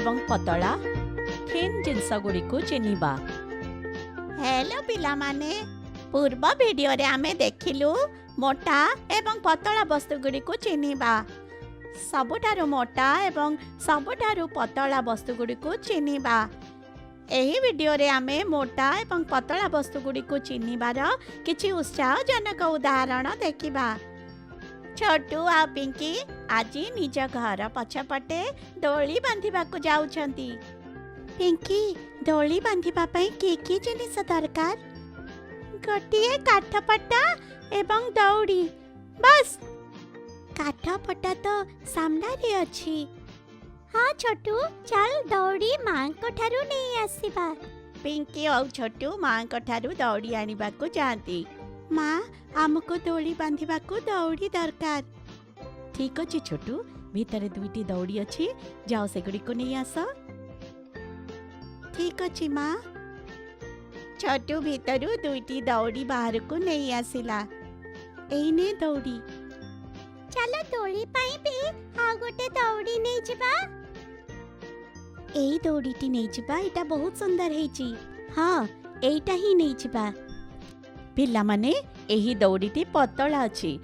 एवं पतला थिन जिनस गुड़ी को चिन्हिबा। हेलो पिलामाने, पूर्व वीडियो रे आमे देखिलु मोटा एवं पतला वस्तु गुड़ी को चिन्हिबा। सबुठारु मोटा एवं सबुठारु पतला वस्तु गुड़ी को चिन्हिबा। एही वीडियो रे आमे मोटा एवं पतला वस्तु गुड़ी को चिन्हिबार किछि उत्साहजनक उदाहरण देखिबा। छोटू आ पिंकी आज निज घर पछपटे डोली बांधिबा को जाउछंती। पिंकी, डोली बांधिबा पई की जिनिस दरकार? गोटिए काठपटा एवं दौड़ी, बस। काठपटा तो सामना रे अछि। हाँ छोटू, चल दौड़ी मां को ठारू नहीं आसीबा। पिंकी और छोटू मां को ठारू दौड़ी आनिबा को जाती। मां, हमको दौड़ी बांधिबा को दौड़ी दरकार। ठीक अछि छोटू, भीतर दुईटी दौड़ी अछि, जाओ सेगुड़ी को नहीं आस। ठीक अछि मां। छोटू भीतरु दुईटी दौड़ी बाहर को नहीं आसिला। एने दौड़ी। चलो दौड़ी पाई भी आ गोटे दौड़ी नहीं जिबा। एई दौड़ीटी नहीं जिबा, एटा बहुत सुंदर हेची। हाँ, एईटा ही नहीं जिबा। पिला माने एही दौड़ीटी पतला अछि,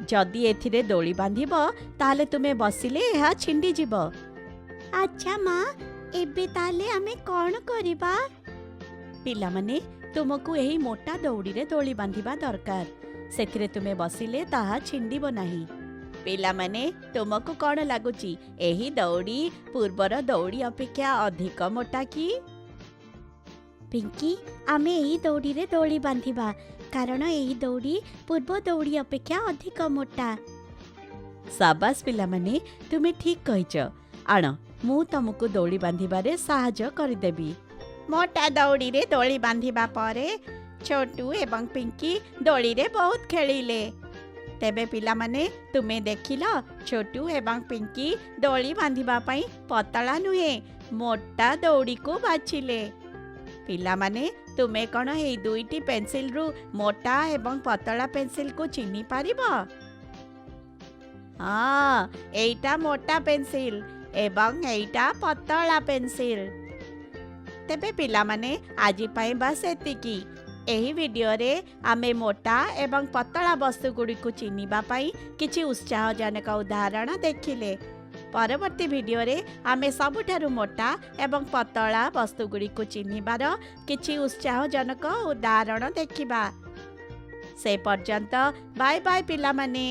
जदि एथिरे दौड़ी बांधिब ताले तुमे बसिले एहा छिंडी जिब। अच्छा मां, एबे ताले आमे कोन करिबा? पिला माने तुमको एही मोटा दौड़ी रे दौड़ी बांधिबा दरकार। सेथिरे तुमे बसिले ताहा छिंडीब नाही। पिला माने तुमको कोन लागुची, एही दौड़ी पूर्वर दौड़ी अपेक्षा अधिक मोटा की? पिंकी, आमे एही दौड़ी रे दौड़ी बांधिबा, कारण एही दौड़ी पूर्व दौड़ी अपेक्षा अधिक मोटा। शाबाश पिला माने, तुमे ठीक कहिच। आण, मु तुमको दौड़ी बांधिबारे सहायता करदेबी। मोटा दौड़ी रे दौड़ी बांधिबा परे छोटू एवं पिंकी दौड़ी रे बहुत खेलिले। तेबे पिला माने तुमे देखिल, छोटू एवं पिंकी दौड़ी बांधिबा पई पतला नुहे मोटा दौड़ी को बाछिले। पिला माने तुमे कौन हे दुईटी पेंसिल रु मोटा एवं पतला पेंसिल को चिन्हि पारिबो? हाँ, एइटा मोटा पेंसिल एवं एइटा पतला पेंसिल। तेबे पिला माने आजि पई बस एतिकी। एही वीडियो रे आमे मोटा एवं पतला वस्तु गुड़ी को चिन्हिबा पई किछि उत्साहजनक उदाहरण देखिले। परवर्ती वीडियो रे आमे सबुठारु मोटा एवं पतला वस्तु गुड़ी को चिन्हिबार किछि उत्साहजनक उदाहरण देखिबा। से पर्यंत बाय बाय पिला माने।